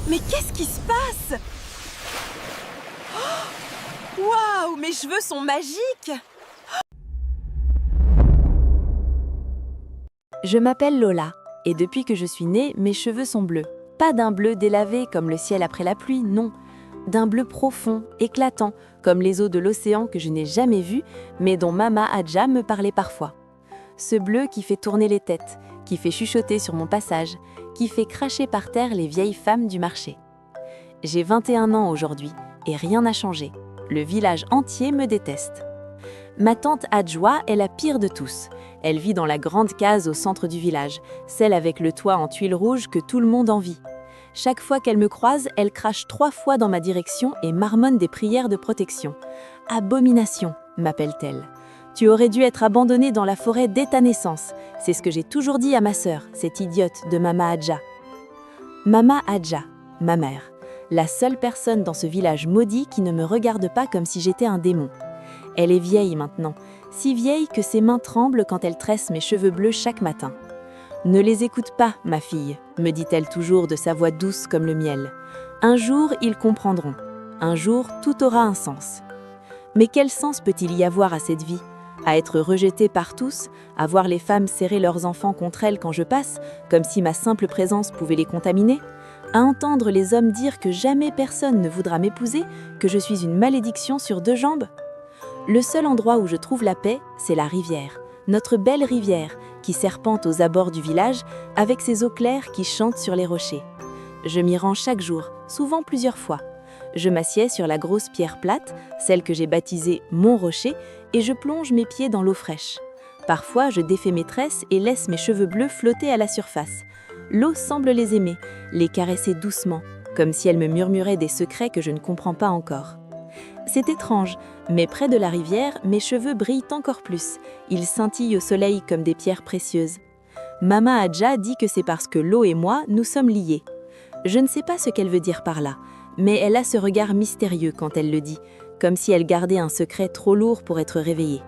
Mais qu'est-ce qui se passe? Waouh, mes cheveux sont magiques! Je m'appelle Lola, et depuis que je suis née, mes cheveux sont bleus. Pas d'un bleu délavé comme le ciel après la pluie, non. D'un bleu profond, éclatant, comme les eaux de l'océan que je n'ai jamais vu, mais dont Mama Adja me parlait parfois. Ce bleu qui fait tourner les têtes, qui fait chuchoter sur mon passage, qui fait cracher par terre les vieilles femmes du marché. J'ai 21 ans aujourd'hui, et rien n'a changé. Le village entier me déteste. Ma tante Adjoa est la pire de tous. Elle vit dans la grande case au centre du village, celle avec le toit en tuiles rouges que tout le monde envie. Chaque fois qu'elle me croise, elle crache 3 fois dans ma direction et marmonne des prières de protection. « Abomination !» m'appelle-t-elle. « Tu aurais dû être abandonnée dans la forêt dès ta naissance. C'est ce que j'ai toujours dit à ma sœur, cette idiote de Mama Adja. » Mama Adja, ma mère. La seule personne dans ce village maudit qui ne me regarde pas comme si j'étais un démon. Elle est vieille maintenant, si vieille que ses mains tremblent quand elle tresse mes cheveux bleus chaque matin. « Ne les écoute pas, ma fille », me dit-elle toujours de sa voix douce comme le miel. « Un jour, ils comprendront. Un jour, tout aura un sens. » Mais quel sens peut-il y avoir à cette vie? À être rejetée par tous, à voir les femmes serrer leurs enfants contre elles quand je passe, comme si ma simple présence pouvait les contaminer? À entendre les hommes dire que jamais personne ne voudra m'épouser, que je suis une malédiction sur 2 jambes? Le seul endroit où je trouve la paix, c'est la rivière, notre belle rivière, qui serpente aux abords du village, avec ses eaux claires qui chantent sur les rochers. Je m'y rends chaque jour, souvent plusieurs fois. Je m'assieds sur la grosse pierre plate, celle que j'ai baptisée « Mon Rocher », et je plonge mes pieds dans l'eau fraîche. Parfois, je défais mes tresses et laisse mes cheveux bleus flotter à la surface. L'eau semble les aimer, les caresser doucement, comme si elle me murmurait des secrets que je ne comprends pas encore. C'est étrange, mais près de la rivière, mes cheveux brillent encore plus. Ils scintillent au soleil comme des pierres précieuses. Mama Adja dit que c'est parce que l'eau et moi, nous sommes liés. Je ne sais pas ce qu'elle veut dire par là, mais elle a ce regard mystérieux quand elle le dit, comme si elle gardait un secret trop lourd pour être réveillée.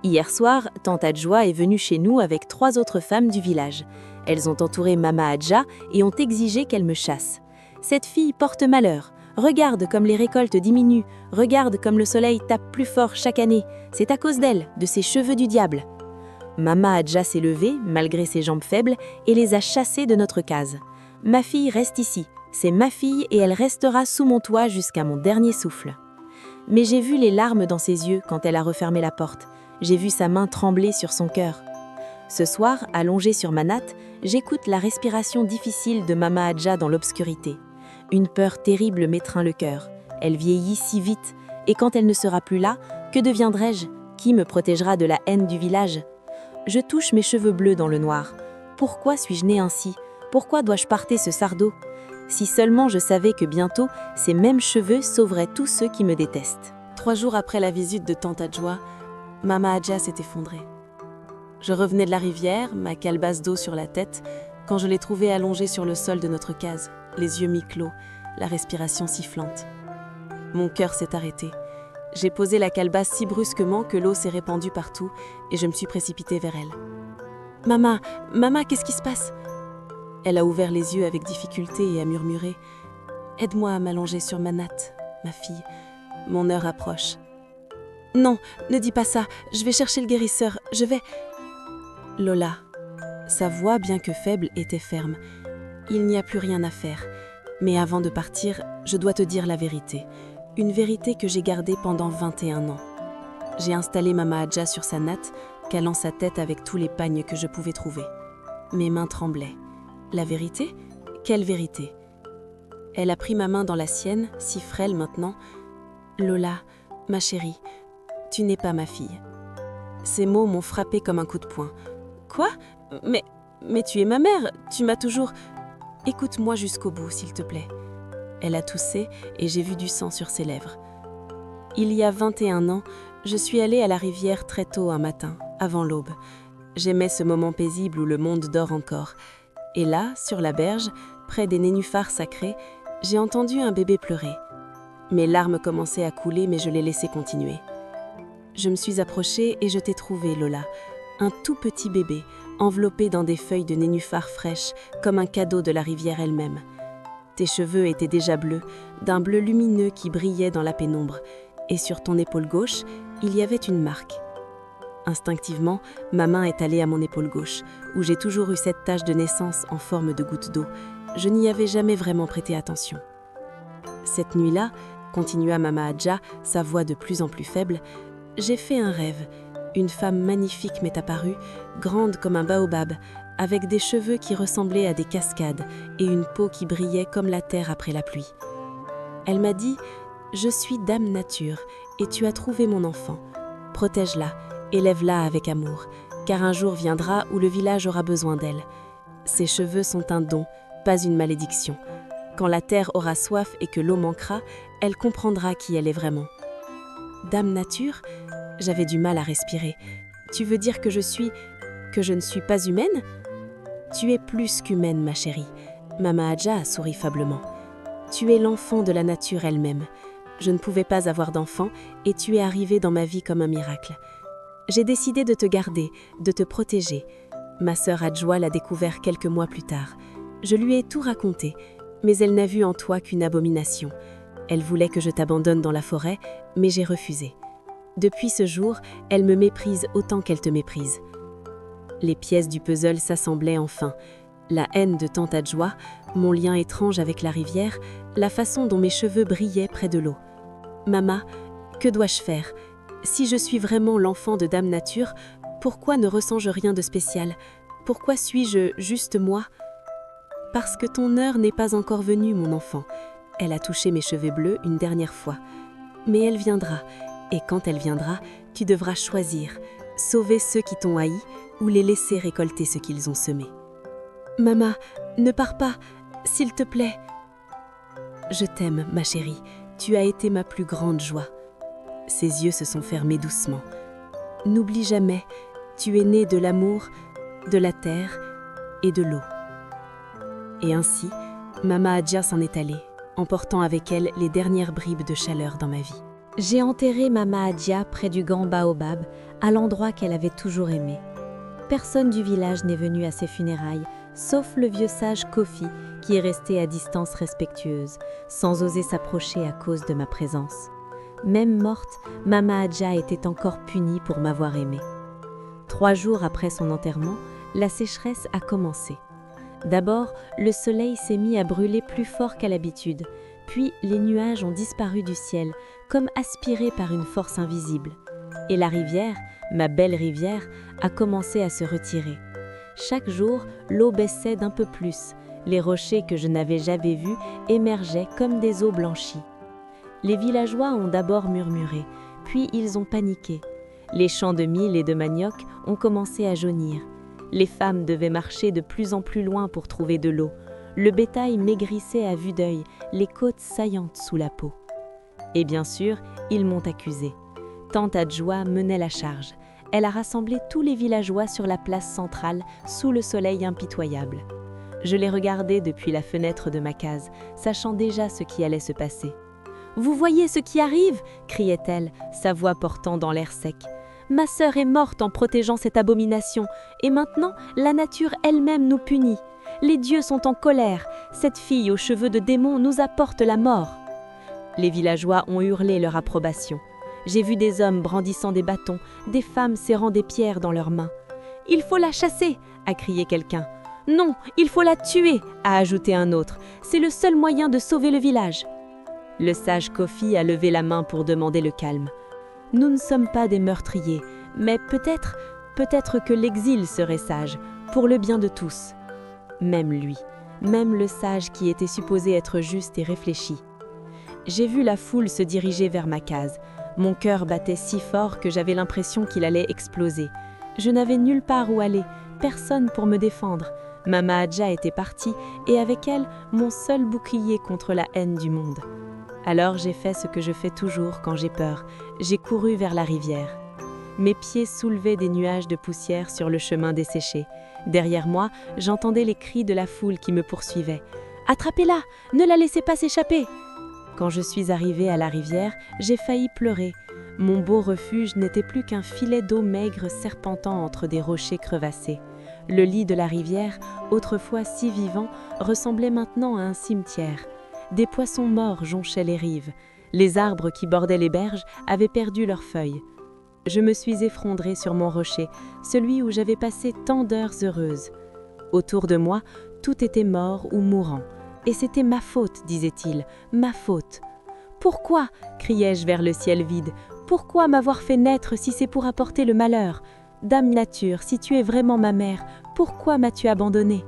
Hier soir, tante Adjoa est venue chez nous avec 3 autres femmes du village. Elles ont entouré Mama Adja et ont exigé qu'elle me chasse. Cette fille porte malheur. Regarde comme les récoltes diminuent, regarde comme le soleil tape plus fort chaque année. C'est à cause d'elle, de ses cheveux du diable. Mama Adja s'est levée, malgré ses jambes faibles, et les a chassés de notre case. Ma fille reste ici, c'est ma fille et elle restera sous mon toit jusqu'à mon dernier souffle. Mais j'ai vu les larmes dans ses yeux quand elle a refermé la porte. J'ai vu sa main trembler sur son cœur. Ce soir, allongée sur ma natte, j'écoute la respiration difficile de Mama Adja dans l'obscurité. Une peur terrible m'étreint le cœur. Elle vieillit si vite, et quand elle ne sera plus là, que deviendrai-je? Qui me protégera de la haine du village? Je touche mes cheveux bleus dans le noir. Pourquoi suis-je née ainsi? Pourquoi dois-je porter ce sardeau? Si seulement je savais que bientôt, ces mêmes cheveux sauveraient tous ceux qui me détestent. 3 jours après la visite de tante Adjoa, Mama Adja s'est effondrée. Je revenais de la rivière, ma calebasse d'eau sur la tête, quand je l'ai trouvée allongée sur le sol de notre case, les yeux mi-clos, la respiration sifflante. Mon cœur s'est arrêté. J'ai posé la calebasse si brusquement que l'eau s'est répandue partout et je me suis précipitée vers elle. « Maman, qu'est-ce qui se passe ?» Elle a ouvert les yeux avec difficulté et a murmuré « Aide-moi à m'allonger sur ma natte, ma fille. Mon heure approche. »« Non, ne dis pas ça, je vais chercher le guérisseur, je vais... » Lola. Sa voix, bien que faible, était ferme. Il n'y a plus rien à faire. Mais avant de partir, je dois te dire la vérité. Une vérité que j'ai gardée pendant 21 ans. J'ai installé Mama Adja sur sa natte, calant sa tête avec tous les pagnes que je pouvais trouver. Mes mains tremblaient. La vérité? Quelle vérité? Elle a pris ma main dans la sienne, si frêle maintenant. « Lola, ma chérie, tu n'es pas ma fille. » Ces mots m'ont frappé comme un coup de poing. « Quoi? Mais tu es ma mère, tu m'as toujours... » « Écoute-moi jusqu'au bout, s'il te plaît. » Elle a toussé et j'ai vu du sang sur ses lèvres. Il y a 21 ans, je suis allée à la rivière très tôt un matin, avant l'aube. J'aimais ce moment paisible où le monde dort encore. Et là, sur la berge, près des nénuphars sacrés, j'ai entendu un bébé pleurer. Mes larmes commençaient à couler, mais je les laissais continuer. Je me suis approchée et je t'ai trouvé, Lola. Un tout petit bébé, enveloppé dans des feuilles de nénuphars fraîches, comme un cadeau de la rivière elle-même. Tes cheveux étaient déjà bleus, d'un bleu lumineux qui brillait dans la pénombre, et sur ton épaule gauche, il y avait une marque. Instinctivement, ma main est allée à mon épaule gauche, où j'ai toujours eu cette tache de naissance en forme de goutte d'eau. Je n'y avais jamais vraiment prêté attention. Cette nuit-là, continua Mama Adja, sa voix de plus en plus faible, j'ai fait un rêve. Une femme magnifique m'est apparue, grande comme un baobab, avec des cheveux qui ressemblaient à des cascades et une peau qui brillait comme la terre après la pluie. Elle m'a dit « Je suis Dame Nature et tu as trouvé mon enfant. Protège-la, élève-la avec amour, car un jour viendra où le village aura besoin d'elle. Ses cheveux sont un don, pas une malédiction. Quand la terre aura soif et que l'eau manquera, elle comprendra qui elle est vraiment. » Dame Nature, j'avais du mal à respirer. Tu veux dire que je ne suis pas humaine ? Tu es plus qu'humaine, ma chérie. Mama Adja a souri faiblement. Tu es l'enfant de la nature elle-même. Je ne pouvais pas avoir d'enfant et tu es arrivée dans ma vie comme un miracle. J'ai décidé de te garder, de te protéger. Ma sœur Adjoa l'a découvert quelques mois plus tard. Je lui ai tout raconté, mais elle n'a vu en toi qu'une abomination. Elle voulait que je t'abandonne dans la forêt, mais j'ai refusé. Depuis ce jour, elle me méprise autant qu'elle te méprise. Les pièces du puzzle s'assemblaient enfin. La haine de Tante Adjoa, mon lien étrange avec la rivière, la façon dont mes cheveux brillaient près de l'eau. Mama, que dois-je faire ? Si je suis vraiment l'enfant de Dame Nature, pourquoi ne ressens-je rien de spécial ? Pourquoi suis-je juste moi ? Parce que ton heure n'est pas encore venue, mon enfant. Elle a touché mes cheveux bleus une dernière fois. Mais elle viendra, et quand elle viendra, tu devras choisir, sauver ceux qui t'ont haï ou les laisser récolter ce qu'ils ont semé. Mama, ne pars pas, s'il te plaît. Je t'aime, ma chérie, tu as été ma plus grande joie. Ses yeux se sont fermés doucement. N'oublie jamais, tu es née de l'amour, de la terre et de l'eau. Et ainsi, Mama Adja s'en est allée, emportant avec elle les dernières bribes de chaleur dans ma vie. J'ai enterré Mama Adja près du grand baobab, à l'endroit qu'elle avait toujours aimé. Personne du village n'est venu à ses funérailles, sauf le vieux sage Kofi, qui est resté à distance respectueuse, sans oser s'approcher à cause de ma présence. Même morte, Mama Adja était encore punie pour m'avoir aimée. 3 jours après son enterrement, la sécheresse a commencé. D'abord, le soleil s'est mis à brûler plus fort qu'à l'habitude, puis les nuages ont disparu du ciel, comme aspirés par une force invisible. Et la rivière, ma belle rivière, a commencé à se retirer. Chaque jour, l'eau baissait d'un peu plus. Les rochers que je n'avais jamais vus émergeaient comme des eaux blanchies. Les villageois ont d'abord murmuré, puis ils ont paniqué. Les champs de mil et de manioc ont commencé à jaunir. Les femmes devaient marcher de plus en plus loin pour trouver de l'eau. Le bétail maigrissait à vue d'œil, les côtes saillantes sous la peau. Et bien sûr, ils m'ont accusée. Tante Adjoa menait la charge. Elle a rassemblé tous les villageois sur la place centrale, sous le soleil impitoyable. Je les regardais depuis la fenêtre de ma case, sachant déjà ce qui allait se passer. « Vous voyez ce qui arrive » criait-elle, sa voix portant dans l'air sec. « Ma sœur est morte en protégeant cette abomination, et maintenant, la nature elle-même nous punit. Les dieux sont en colère. Cette fille aux cheveux de démon nous apporte la mort. » Les villageois ont hurlé leur approbation. J'ai vu des hommes brandissant des bâtons, des femmes serrant des pierres dans leurs mains. « Il faut la chasser !» a crié quelqu'un. « Non, il faut la tuer !» a ajouté un autre. « C'est le seul moyen de sauver le village. » Le sage Kofi a levé la main pour demander le calme. « Nous ne sommes pas des meurtriers, mais peut-être que l'exil serait sage, pour le bien de tous. » Même lui, même le sage qui était supposé être juste et réfléchi. J'ai vu la foule se diriger vers ma case. Mon cœur battait si fort que j'avais l'impression qu'il allait exploser. Je n'avais nulle part où aller, personne pour me défendre. Mama Adja était partie et avec elle, mon seul bouclier contre la haine du monde. Alors j'ai fait ce que je fais toujours quand j'ai peur. J'ai couru vers la rivière. Mes pieds soulevaient des nuages de poussière sur le chemin desséché. Derrière moi, j'entendais les cris de la foule qui me poursuivait. « Attrapez-la! Ne la laissez pas s'échapper !» Quand je suis arrivée à la rivière, j'ai failli pleurer. Mon beau refuge n'était plus qu'un filet d'eau maigre serpentant entre des rochers crevassés. Le lit de la rivière, autrefois si vivant, ressemblait maintenant à un cimetière. Des poissons morts jonchaient les rives. Les arbres qui bordaient les berges avaient perdu leurs feuilles. Je me suis effondrée sur mon rocher, celui où j'avais passé tant d'heures heureuses. Autour de moi, tout était mort ou mourant. Et c'était ma faute, disait-il, ma faute. Pourquoi, criai-je vers le ciel vide, pourquoi m'avoir fait naître si c'est pour apporter le malheur? Dame Nature, si tu es vraiment ma mère, pourquoi m'as-tu abandonnée?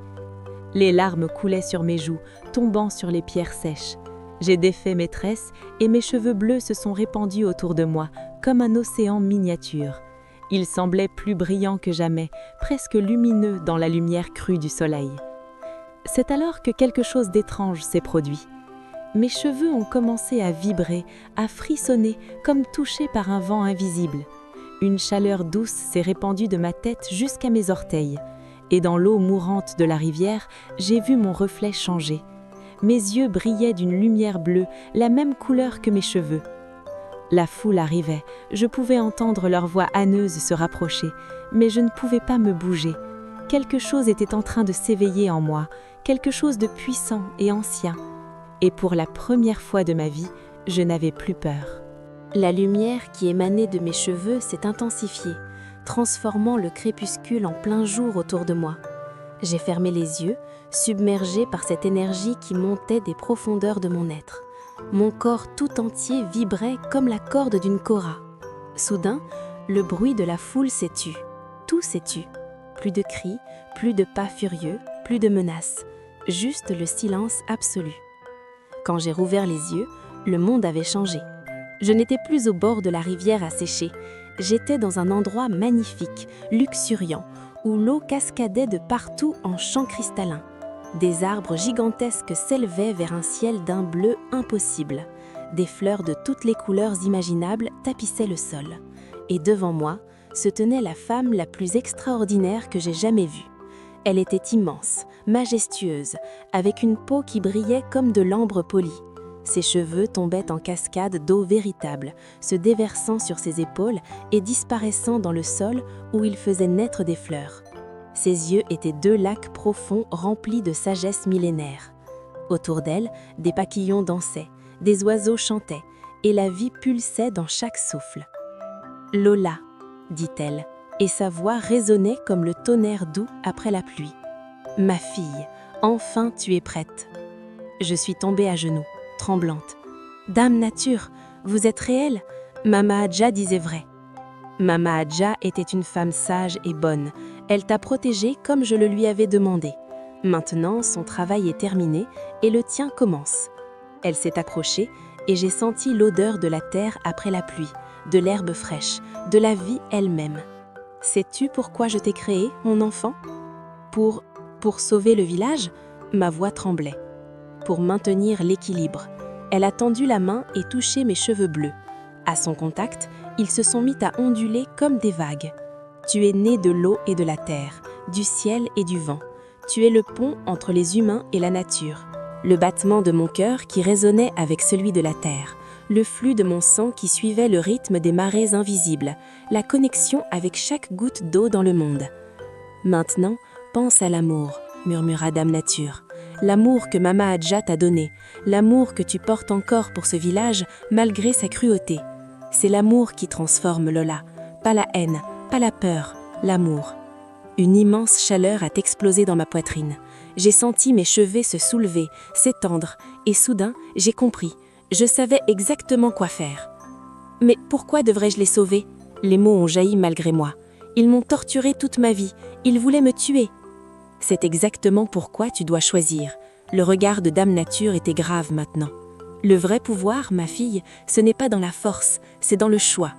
Les larmes coulaient sur mes joues, tombant sur les pierres sèches. J'ai défait mes tresses et mes cheveux bleus se sont répandus autour de moi, comme un océan miniature. Ils semblaient plus brillants que jamais, presque lumineux dans la lumière crue du soleil. C'est alors que quelque chose d'étrange s'est produit. Mes cheveux ont commencé à vibrer, à frissonner, comme touchés par un vent invisible. Une chaleur douce s'est répandue de ma tête jusqu'à mes orteils. Et dans l'eau mourante de la rivière, j'ai vu mon reflet changer. Mes yeux brillaient d'une lumière bleue, la même couleur que mes cheveux. La foule arrivait, je pouvais entendre leur voix hâneuse se rapprocher, mais je ne pouvais pas me bouger. Quelque chose était en train de s'éveiller en moi, quelque chose de puissant et ancien. Et pour la première fois de ma vie, je n'avais plus peur. La lumière qui émanait de mes cheveux s'est intensifiée, transformant le crépuscule en plein jour autour de moi. J'ai fermé les yeux, submergée par cette énergie qui montait des profondeurs de mon être. Mon corps tout entier vibrait comme la corde d'une kora. Soudain, le bruit de la foule s'est tu. Tout s'est tu. Plus de cris, plus de pas furieux, plus de menaces. Juste le silence absolu. Quand j'ai rouvert les yeux, le monde avait changé. Je n'étais plus au bord de la rivière à sécher. J'étais dans un endroit magnifique, luxuriant, où l'eau cascadait de partout en chants cristallins. Des arbres gigantesques s'élevaient vers un ciel d'un bleu impossible. Des fleurs de toutes les couleurs imaginables tapissaient le sol. Et devant moi, se tenait la femme la plus extraordinaire que j'ai jamais vue. Elle était immense, majestueuse, avec une peau qui brillait comme de l'ambre poli. Ses cheveux tombaient en cascades d'eau véritable, se déversant sur ses épaules et disparaissant dans le sol où il faisait naître des fleurs. Ses yeux étaient deux lacs profonds remplis de sagesse millénaire. Autour d'elle, des papillons dansaient, des oiseaux chantaient, et la vie pulsait dans chaque souffle. « Lola », dit-elle, et sa voix résonnait comme le tonnerre doux après la pluie. « Ma fille, enfin tu es prête. » Je suis tombée à genoux, tremblante. « Dame Nature, vous êtes réelle ?» Mama Hadja disait vrai. Mama Hadja était une femme sage et bonne. Elle t'a protégée comme je le lui avais demandé. Maintenant, son travail est terminé et le tien commence. Elle s'est accrochée et j'ai senti l'odeur de la terre après la pluie, de l'herbe fraîche, de la vie elle-même. Sais-tu pourquoi je t'ai créé, mon enfant ? Pour sauver le village, ma voix tremblait. Pour maintenir l'équilibre. Elle a tendu la main et touché mes cheveux bleus. À son contact, ils se sont mis à onduler comme des vagues. Tu es né de l'eau et de la terre, du ciel et du vent. Tu es le pont entre les humains et la nature. Le battement de mon cœur qui résonnait avec celui de la terre. Le flux de mon sang qui suivait le rythme des marées invisibles. La connexion avec chaque goutte d'eau dans le monde. Maintenant, pense à l'amour, murmura Dame Nature. L'amour que Mama Hadja t'a donné. L'amour que tu portes encore pour ce village malgré sa cruauté. C'est l'amour qui transforme Lola. Pas la haine, pas la peur, l'amour. Une immense chaleur a explosé dans ma poitrine. J'ai senti mes cheveux se soulever, s'étendre, et soudain, j'ai compris. Je savais exactement quoi faire. Mais pourquoi devrais-je les sauver ? Les mots ont jailli malgré moi. Ils m'ont torturée toute ma vie. Ils voulaient me tuer. C'est exactement pourquoi tu dois choisir. Le regard de Dame Nature était grave maintenant. Le vrai pouvoir, ma fille, ce n'est pas dans la force, c'est dans le choix.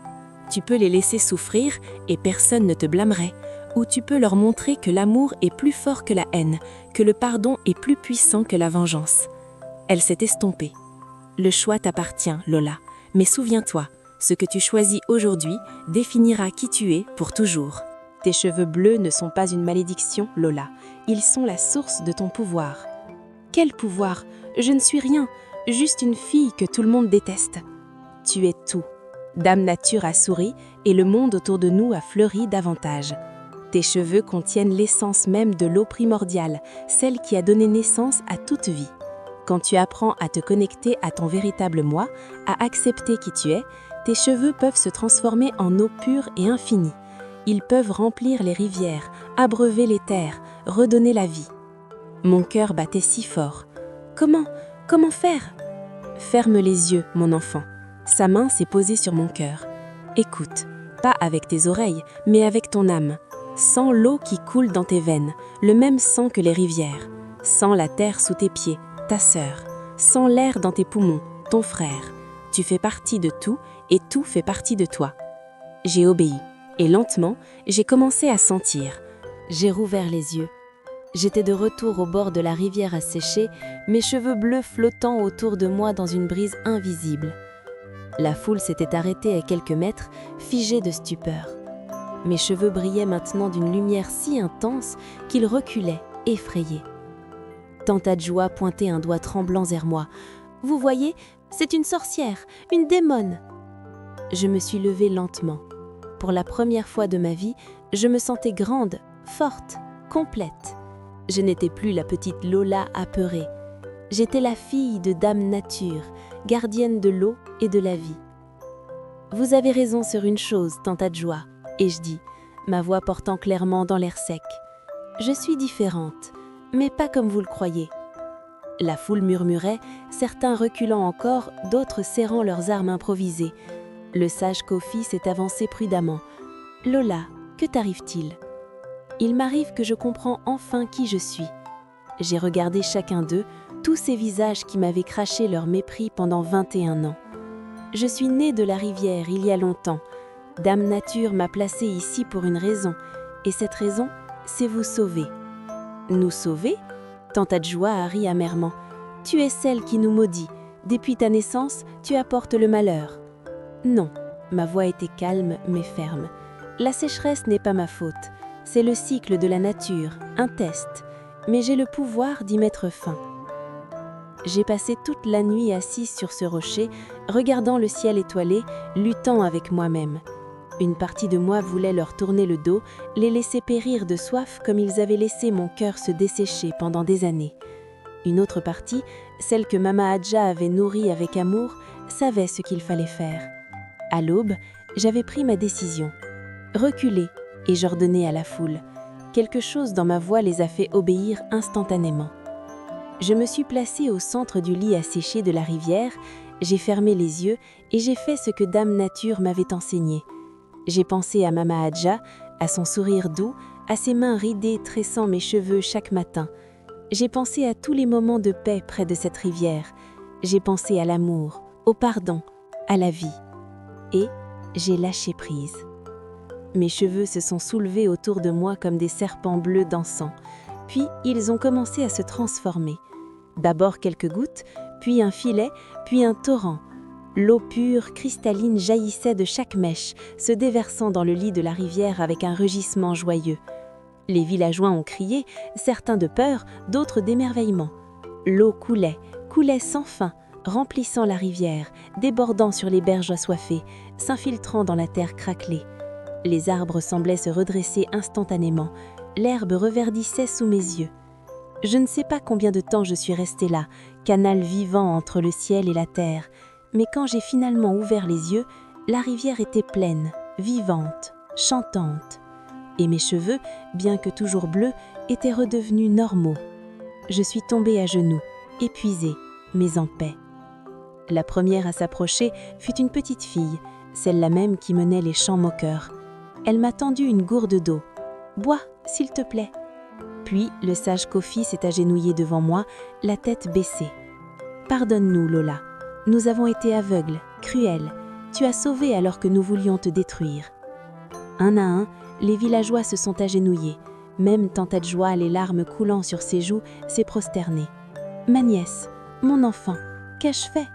Tu peux les laisser souffrir et personne ne te blâmerait. Ou tu peux leur montrer que l'amour est plus fort que la haine, que le pardon est plus puissant que la vengeance. Elle s'est estompée. Le choix t'appartient, Lola, mais souviens-toi, ce que tu choisis aujourd'hui définira qui tu es pour toujours. Tes cheveux bleus ne sont pas une malédiction, Lola. Ils sont la source de ton pouvoir. Quel pouvoir ? Je ne suis rien, juste une fille que tout le monde déteste. Tu es tout. Dame Nature a souri et le monde autour de nous a fleuri davantage. Tes cheveux contiennent l'essence même de l'eau primordiale, celle qui a donné naissance à toute vie. Quand tu apprends à te connecter à ton véritable moi, à accepter qui tu es, tes cheveux peuvent se transformer en eau pure et infinie. Ils peuvent remplir les rivières, abreuver les terres, redonner la vie. Mon cœur battait si fort. Comment faire? Ferme les yeux, mon enfant. Sa main s'est posée sur mon cœur. Écoute, pas avec tes oreilles, mais avec ton âme. Sens l'eau qui coule dans tes veines, le même sang que les rivières. Sens la terre sous tes pieds, ta sœur. Sens l'air dans tes poumons, ton frère. Tu fais partie de tout et tout fait partie de toi. J'ai obéi et lentement, j'ai commencé à sentir. J'ai rouvert les yeux. J'étais de retour au bord de la rivière asséchée, mes cheveux bleus flottant autour de moi dans une brise invisible. La foule s'était arrêtée à quelques mètres, figée de stupeur. Mes cheveux brillaient maintenant d'une lumière si intense qu'ils reculaient, effrayés. Tante Adjoa pointait un doigt tremblant vers moi. « Vous voyez, c'est une sorcière, une démone !» Je me suis levée lentement. Pour la première fois de ma vie, je me sentais grande, forte, complète. Je n'étais plus la petite Lola apeurée. J'étais la fille de Dame Nature, gardienne de l'eau et de la vie. « Vous avez raison sur une chose, Tante Adjoa, » ai-je dit, ma voix portant clairement dans l'air sec. « Je suis différente, mais pas comme vous le croyez. » La foule murmurait, certains reculant encore, d'autres serrant leurs armes improvisées. Le sage Kofi s'est avancé prudemment. « Lola, que t'arrive-t-il » ? Il m'arrive que je comprends enfin qui je suis. J'ai regardé chacun d'eux, tous ces visages qui m'avaient craché leur mépris pendant 21 ans. Je suis née de la rivière il y a longtemps. Dame Nature m'a placée ici pour une raison, et cette raison, c'est vous sauver. Nous sauver ? Tante Adjoa a ri amèrement. Tu es celle qui nous maudit. Depuis ta naissance, tu apportes le malheur. Non, ma voix était calme mais ferme. La sécheresse n'est pas ma faute. C'est le cycle de la nature, un test, mais j'ai le pouvoir d'y mettre fin. J'ai passé toute la nuit assise sur ce rocher, regardant le ciel étoilé, luttant avec moi-même. Une partie de moi voulait leur tourner le dos, les laisser périr de soif comme ils avaient laissé mon cœur se dessécher pendant des années. Une autre partie, celle que Mama Adja avait nourrie avec amour, savait ce qu'il fallait faire. À l'aube, j'avais pris ma décision. Reculer, et j'ordonnai à la foule. Quelque chose dans ma voix les a fait obéir instantanément. Je me suis placée au centre du lit asséché de la rivière, j'ai fermé les yeux et j'ai fait ce que Dame Nature m'avait enseigné. J'ai pensé à Mama Adja, à son sourire doux, à ses mains ridées tressant mes cheveux chaque matin. J'ai pensé à tous les moments de paix près de cette rivière. J'ai pensé à l'amour, au pardon, à la vie. Et j'ai lâché prise. Mes cheveux se sont soulevés autour de moi comme des serpents bleus dansant. Puis, ils ont commencé à se transformer. D'abord quelques gouttes, puis un filet, puis un torrent. L'eau pure, cristalline jaillissait de chaque mèche, se déversant dans le lit de la rivière avec un rugissement joyeux. Les villageois ont crié, certains de peur, d'autres d'émerveillement. L'eau coulait sans fin, remplissant la rivière, débordant sur les berges assoiffées, s'infiltrant dans la terre craquelée. Les arbres semblaient se redresser instantanément. L'herbe reverdissait sous mes yeux. Je ne sais pas combien de temps je suis restée là, canal vivant entre le ciel et la terre, mais quand j'ai finalement ouvert les yeux, la rivière était pleine, vivante, chantante. Et mes cheveux, bien que toujours bleus, étaient redevenus normaux. Je suis tombée à genoux, épuisée, mais en paix. La première à s'approcher fut une petite fille, celle-là même qui menait les chants moqueurs. Elle m'a tendu une gourde d'eau. « Bois, s'il te plaît. » Puis le sage Kofi s'est agenouillé devant moi, la tête baissée. « Pardonne-nous, Lola. Nous avons été aveugles, cruels. Tu as sauvé alors que nous voulions te détruire. » Un à un, les villageois se sont agenouillés. Même Tante Adjoa, les larmes coulant sur ses joues, s'est prosternée. « Ma nièce, mon enfant, qu'ai-je fait ?»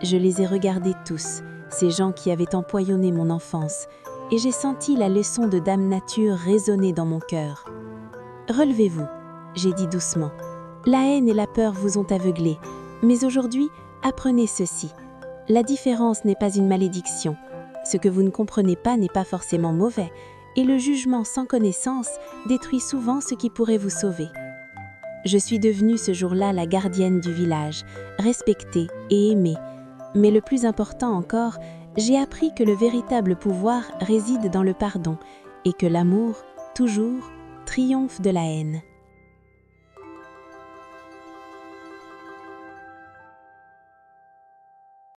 Je les ai regardés tous, ces gens qui avaient empoisonné mon enfance, et j'ai senti la leçon de Dame Nature résonner dans mon cœur. « Relevez-vous, » j'ai dit doucement. « La haine et la peur vous ont aveuglé, mais aujourd'hui, apprenez ceci. La différence n'est pas une malédiction. Ce que vous ne comprenez pas n'est pas forcément mauvais. et le jugement sans connaissance détruit souvent ce qui pourrait vous sauver. Je suis devenue ce jour-là la gardienne du village, respectée et aimée. Mais le plus important encore, j'ai appris que le véritable pouvoir réside dans le pardon et que l'amour, toujours, triomphe de la haine.